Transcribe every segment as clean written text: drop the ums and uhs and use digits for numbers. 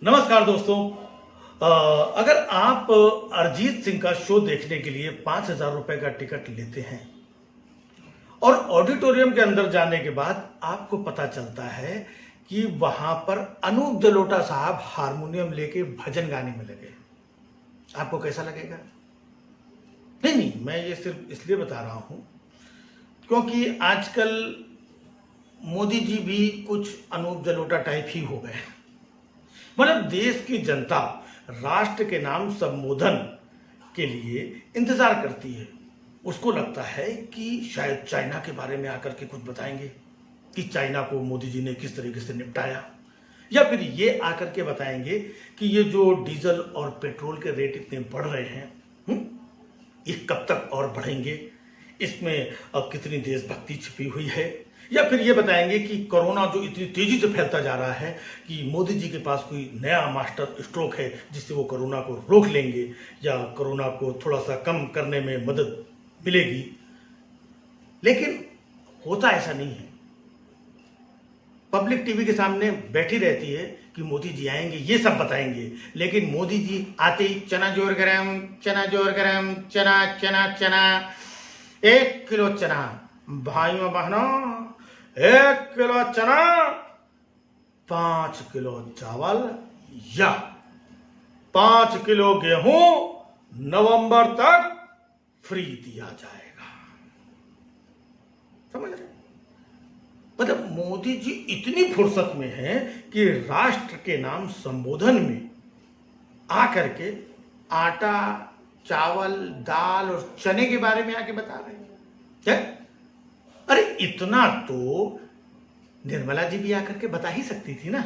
नमस्कार दोस्तों। अगर आप अरिजीत सिंह का शो देखने के लिए 5,000 रुपए का टिकट लेते हैं और ऑडिटोरियम के अंदर जाने के बाद आपको पता चलता है कि वहां पर अनूप जलोटा साहब हारमोनियम लेके भजन गाने में लगे, आपको कैसा लगेगा? नहीं, मैं ये सिर्फ इसलिए बता रहा हूं क्योंकि आजकल मोदी जी भी कुछ अनूप जलोटा टाइप ही हो गए। मतलब देश की जनता राष्ट्र के नाम संबोधन के लिए इंतजार करती है। उसको लगता है कि शायद चाइना के बारे में आकर के कुछ बताएंगे कि चाइना को मोदी जी ने किस तरीके से निपटाया, या फिर ये आकर के बताएंगे कि ये जो डीजल और पेट्रोल के रेट इतने बढ़ रहे हैं, ये कब तक और बढ़ेंगे, इसमें अब कितनी देशभक्ति छिपी हुई है, या फिर ये बताएंगे कि कोरोना जो इतनी तेजी से फैलता जा रहा है कि मोदी जी के पास कोई नया मास्टर स्ट्रोक है जिससे वो कोरोना को रोक लेंगे या कोरोना को थोड़ा सा कम करने में मदद मिलेगी। लेकिन होता ऐसा नहीं है। पब्लिक टीवी के सामने बैठी रहती है कि मोदी जी आएंगे, ये सब बताएंगे, लेकिन मोदी जी आते ही चना जोर गरम, चना जोर गरम, चना चना चना, 1 किलो चना भाइयों बहनों, 1 किलो चना, 5 किलो चावल या 5 किलो गेहूं नवंबर तक फ्री दिया जाएगा। समझ रहे? मतलब मोदी जी इतनी फुर्सत में हैं कि राष्ट्र के नाम संबोधन में आकर के आटा, चावल, दाल और चने के बारे में आके बता रहे हैं। क्या? अरे इतना तो निर्मला जी भी आकर के बता ही सकती थी ना,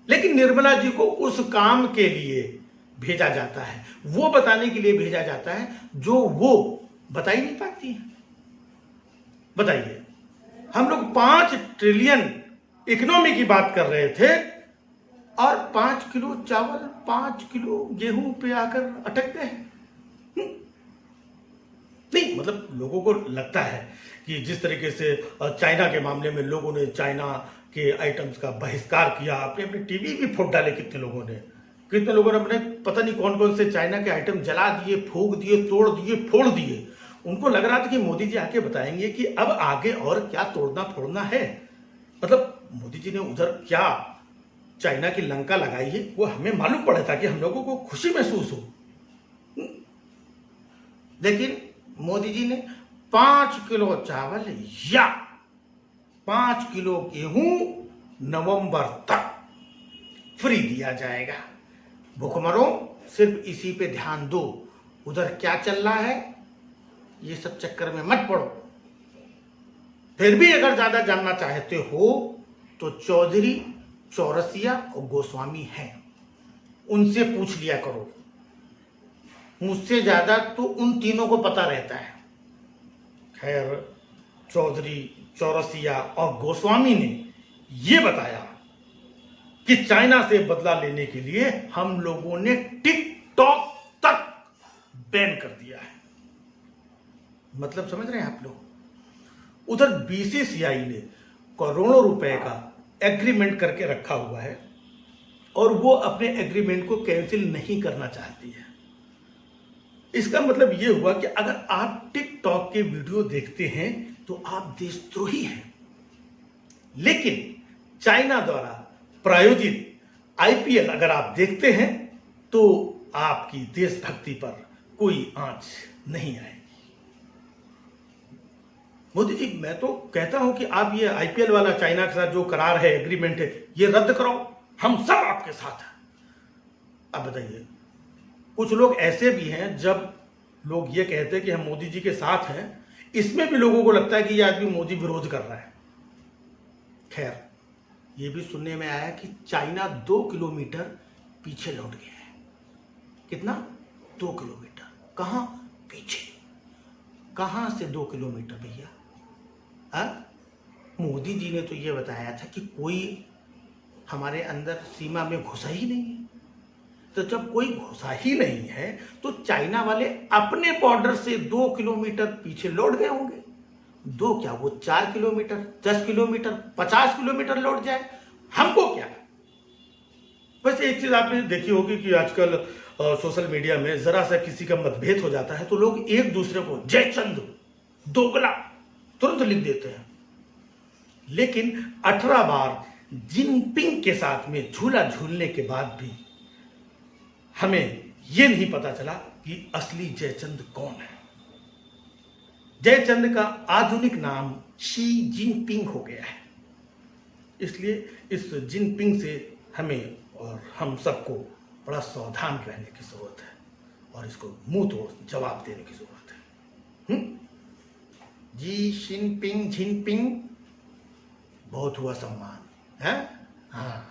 लेकिन निर्मला जी को उस काम के लिए भेजा जाता है, वो बताने के लिए भेजा जाता है जो वो बता ही नहीं पाती है। बताइए, हम लोग 5 ट्रिलियन इकोनॉमी की बात कर रहे थे और 5 किलो चावल, 5 किलो गेहूं पे आकर अटक गए। नहीं, मतलब लोगों को लगता है कि जिस तरीके से चाइना के मामले में लोगों ने चाइना के आइटम्स का बहिष्कार किया, अपने अपने टीवी भी फूट डाले, कितने लोगों ने अपने पता नहीं कौन कौन से चाइना के आइटम जला दिए, फूंक दिए, तोड़ दिए, फोड़ दिए। उनको लग रहा था कि मोदी जी आके बताएंगे कि अब आगे और क्या तोड़ना फोड़ना है। मतलब मोदी जी ने उधर क्या चाइना की लंका लगाई है वो हमें मालूम पड़े ताकि हम लोगों को खुशी महसूस हो। लेकिन मोदी जी ने 5 किलो चावल या 5 किलो गेहूं नवंबर तक फ्री दिया जाएगा। भूखमरो, सिर्फ इसी पे ध्यान दो, उधर क्या चल रहा है ये सब चक्कर में मत पड़ो। फिर भी अगर ज्यादा जानना चाहते हो तो चौधरी, चौरसिया और गोस्वामी हैं, उनसे पूछ लिया करो। मुझसे ज्यादा तो उन तीनों को पता रहता है। खैर, चौधरी, चौरसिया और गोस्वामी ने यह बताया कि चाइना से बदला लेने के लिए हम लोगों ने टिकटॉक तक बैन कर दिया है। मतलब समझ रहे हैं आप लोग? उधर बीसीसीआई ने करोड़ों रुपए का एग्रीमेंट करके रखा हुआ है और वो अपने एग्रीमेंट को कैंसिल नहीं करना चाहती है। इसका मतलब यह हुआ कि अगर आप टिकटॉक के वीडियो देखते हैं तो आप देशद्रोही हैं। लेकिन चाइना द्वारा प्रायोजित आईपीएल अगर आप देखते हैं तो आपकी देशभक्ति पर कोई आंच नहीं आएगी। मोदी जी, मैं तो कहता हूं कि आप ये आईपीएल वाला चाइना के साथ जो करार है, एग्रीमेंट है, ये रद्द करो, हम सब आपके साथ हैं। अब बताइए, कुछ लोग ऐसे भी हैं, जब लोग ये कहते हैं कि हम मोदी जी के साथ हैं, इसमें भी लोगों को लगता है कि ये आदमी मोदी विरोध कर रहा है। खैर, ये भी सुनने में आया कि चाइना 2 किलोमीटर पीछे लौट गया है। कितना? 2 किलोमीटर। कहां? पीछे। कहां से 2 किलोमीटर भैया? मोदी जी ने तो ये बताया था कि कोई हमारे अंदर सीमा में घुसा ही नहीं है। तो जब कोई घुसा ही नहीं है तो चाइना वाले अपने बॉर्डर से 2 किलोमीटर पीछे लौट गए होंगे। 2 क्या, वो 4 किलोमीटर, 10 किलोमीटर, 50 किलोमीटर लौट जाए, हमको क्या? बस एक चीज आपने देखी होगी कि आजकल सोशल मीडिया में जरा सा किसी का मतभेद हो जाता है तो लोग एक दूसरे को जयचंद, दोगला तुरंत लिख देते हैं। लेकिन 18 बार जिनपिंग के साथ में झूला झूलने के बाद भी हमें यह नहीं पता चला कि असली जयचंद कौन है। जयचंद का आधुनिक नाम शी जिनपिंग हो गया है। इसलिए इस जिनपिंग से हमें और हम सबको बड़ा सावधान रहने की जरूरत है और इसको मुंह तोड़ जवाब देने की जरूरत है। जी जिनपिंग, बहुत हुआ सम्मान है। हाँ।